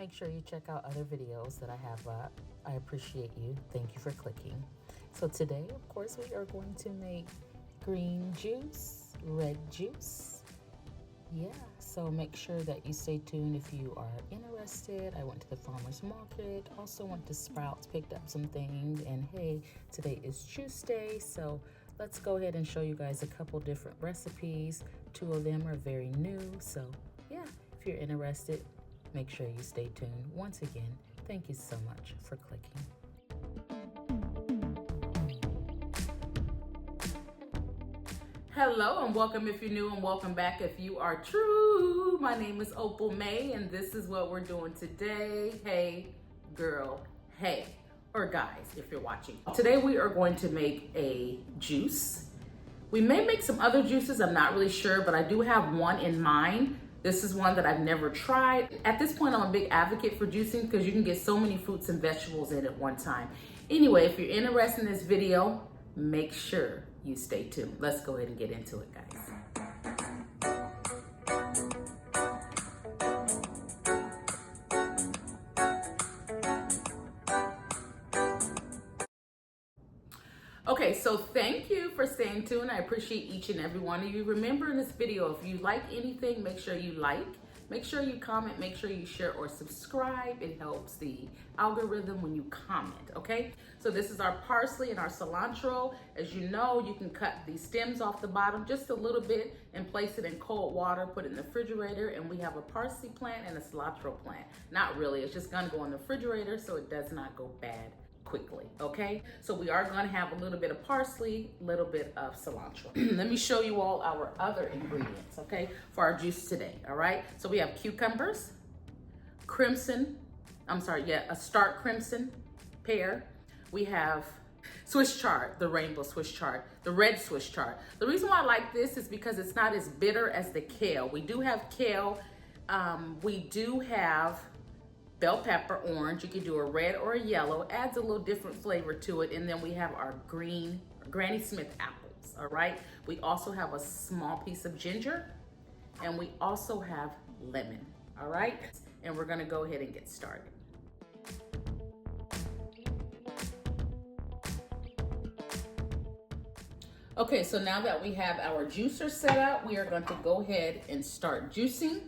make sure you check out other videos that I have up. I appreciate you. Thank you for clicking. So today, of course, we are going to make green juice, red juice. Yeah, so make sure that you stay tuned if you are interested. I went to the farmer's market, also went to Sprouts, picked up some things, and hey, today is juice day, so let's go ahead and show you guys a couple different recipes. 2 of them are very new, so yeah, if you're interested, make sure you stay tuned. Once again, thank you so much for clicking. Hello and welcome if you're new, and welcome back if you are true. My name is Opal May and this is what we're doing today. Hey girl, hey, or guys if you're watching. Today we are going to make a juice. We may make some other juices, I'm not really sure, but I do have one in mind. This is one that I've never tried. At this point, I'm a big advocate for juicing because you can get so many fruits and vegetables in at one time. Anyway, if you're interested in this video, make sure you stay tuned. Let's go ahead and get into it, guys. Okay, so thank you for staying tuned. I appreciate each and every one of you. Remember in this video, if you like anything, make sure you like, make sure you comment, make sure you share or subscribe. It helps the algorithm when you comment, okay? So this is our parsley and our cilantro. As you know, you can cut the stems off the bottom just a little bit and place it in cold water, put it in the refrigerator, and we have a parsley plant and a cilantro plant. Not really, it's just gonna go in the refrigerator so it does not go bad quickly, okay? So we are gonna have a little bit of parsley, a little bit of cilantro. Let me show you all our other ingredients, okay, for our juice today, all right? So we have cucumbers, a stark crimson pear. We have Swiss chard, the rainbow Swiss chard, the red Swiss chard. The reason why I like this is because it's not as bitter as the kale. We do have kale, we do have bell pepper, orange. You can do a red or a yellow, adds a little different flavor to it. And then we have our green Granny Smith apples, all right? We also have a small piece of ginger, and we also have lemon, all right? And we're gonna go ahead and get started. Okay, so now that we have our juicer set up, we are going to go ahead and start juicing.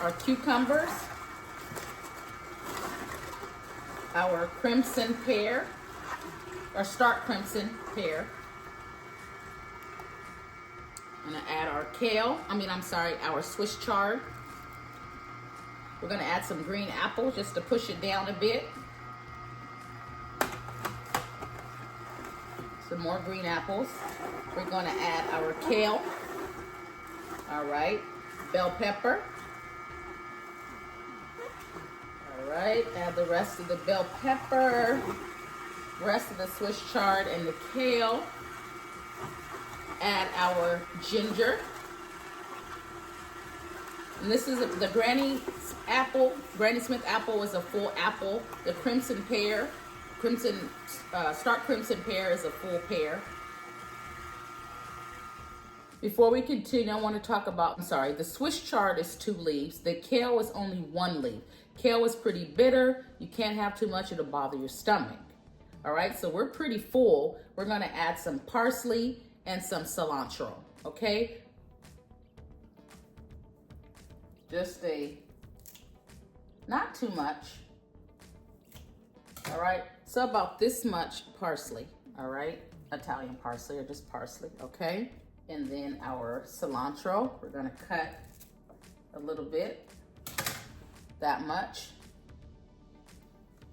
Our cucumbers, our crimson pear, our stark crimson pear. I'm gonna add our our Swiss chard. We're gonna add some green apples just to push it down a bit. Some more green apples. We're gonna add our kale. All right, bell pepper. All right, add the rest of the bell pepper, rest of the Swiss chard and the kale. Add our ginger. And this is the Granny Smith apple is a full apple. The crimson pear, stark crimson pear is a full pear. Before we continue, I want to talk about, the Swiss chard is 2 leaves. The kale is only 1 leaf. Kale is pretty bitter. You can't have too much, it'll bother your stomach. All right, so we're pretty full. We're gonna add some parsley and some cilantro, okay? Not too much. All right, so about this much parsley, all right? Italian parsley or just parsley, okay? And then our cilantro, we're gonna cut a little bit, that much.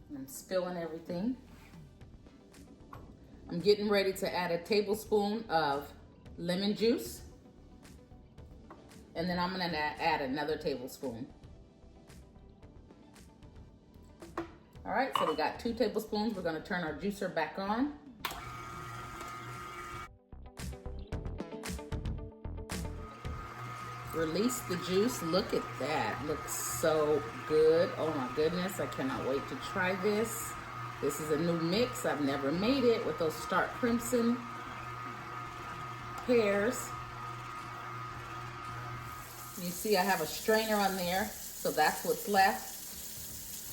And I'm spilling everything. I'm getting ready to add a tablespoon of lemon juice. And then I'm gonna add another tablespoon. All right, so we got 2 tablespoons. We're gonna turn our juicer back on. release the juice. Look at that. Looks so good. Oh my goodness. I cannot wait to try this. This is a new mix. I've never made it with those Stark Crimson pears. You see I have a strainer on there, so that's what's left.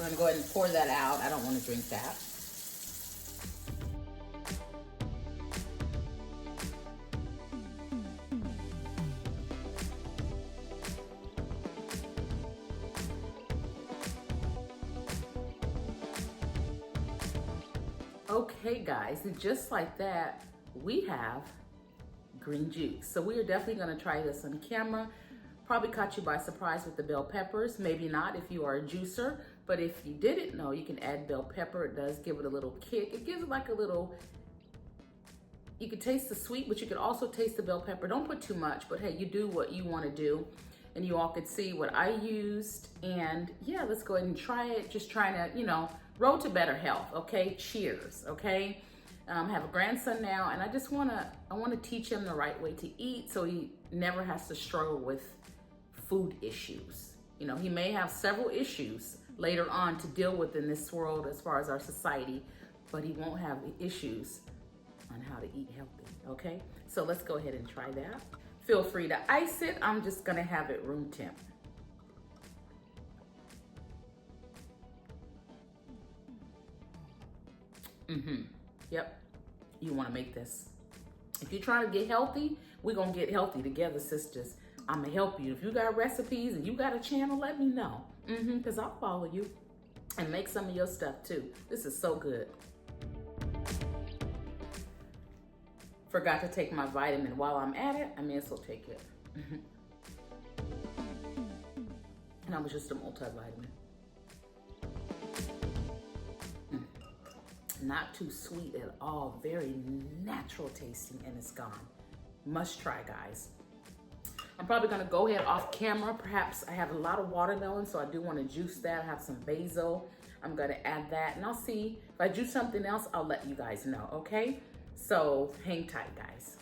I'm gonna go ahead and pour that out. I don't want to drink that. Okay guys, and just like that, we have green juice. So we are definitely gonna try this on camera. Probably caught you by surprise with the bell peppers. Maybe not if you are a juicer, but if you didn't know, you can add bell pepper. It does give it a little kick. It gives it like a little, you can taste the sweet, but you can also taste the bell pepper. Don't put too much, but hey, you do what you wanna do. And you all could see what I used. And yeah, let's go ahead and try it. Just trying to, you know, road to better health, okay? Cheers, okay? I have a grandson now, and I just wanna teach him the right way to eat so he never has to struggle with food issues. You know, he may have several issues later on to deal with in this world as far as our society, but he won't have the issues on how to eat healthy, okay? So let's go ahead and try that. Feel free to ice it. I'm just gonna have it room temp. Yep, you wanna make this. If you're trying to get healthy, we're gonna get healthy together, sisters. I'm gonna help you. If you got recipes and you got a channel, let me know. Because I'll follow you and make some of your stuff too. This is so good. Forgot to take my vitamin while I'm at it. I may as well take it. And I was just a multivitamin. Not too sweet at all. Very natural tasting, and it's gone. Must try, guys. I'm probably gonna go ahead off camera. Perhaps I have a lot of watermelon, so I do wanna juice that. I have some basil. I'm gonna add that, and I'll see. If I juice something else, I'll let you guys know, okay? So hang tight, guys.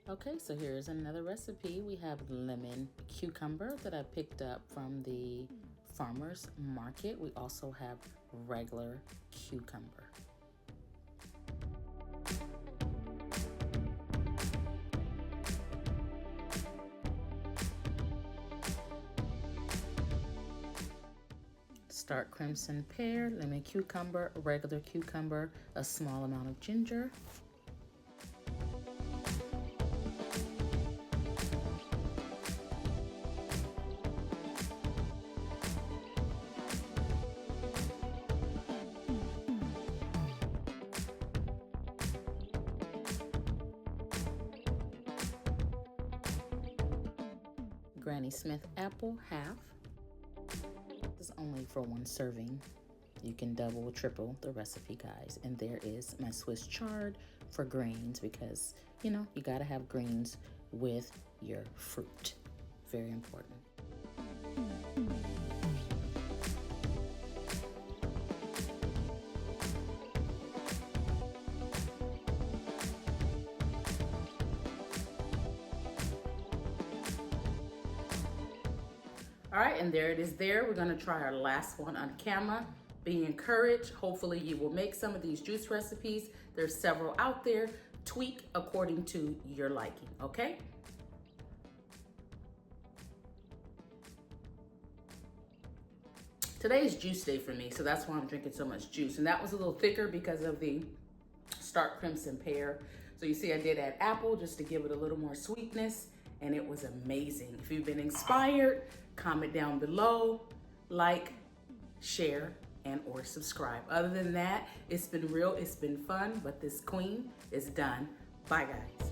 Okay, so here's another recipe. We have lemon cucumber that I picked up from the farmer's market. We also have regular cucumber. Stark crimson pear, lemon cucumber, regular cucumber, a small amount of ginger. Granny Smith apple, half. The is only for one serving. You can double, triple the recipe, guys. And there is my Swiss chard for greens because, you know, you gotta have greens with your fruit. Very important. All right, and there it is there. We're gonna try our last one on camera. Be encouraged. Hopefully you will make some of these juice recipes. There's several out there. Tweak according to your liking, okay? Today is juice day for me, so that's why I'm drinking so much juice. And that was a little thicker because of the Stark Crimson Pear. So you see I did add apple just to give it a little more sweetness, and it was amazing. If you've been inspired, comment down below, like, share, and or subscribe. Other than that, it's been real, it's been fun, but this queen is done. Bye, guys.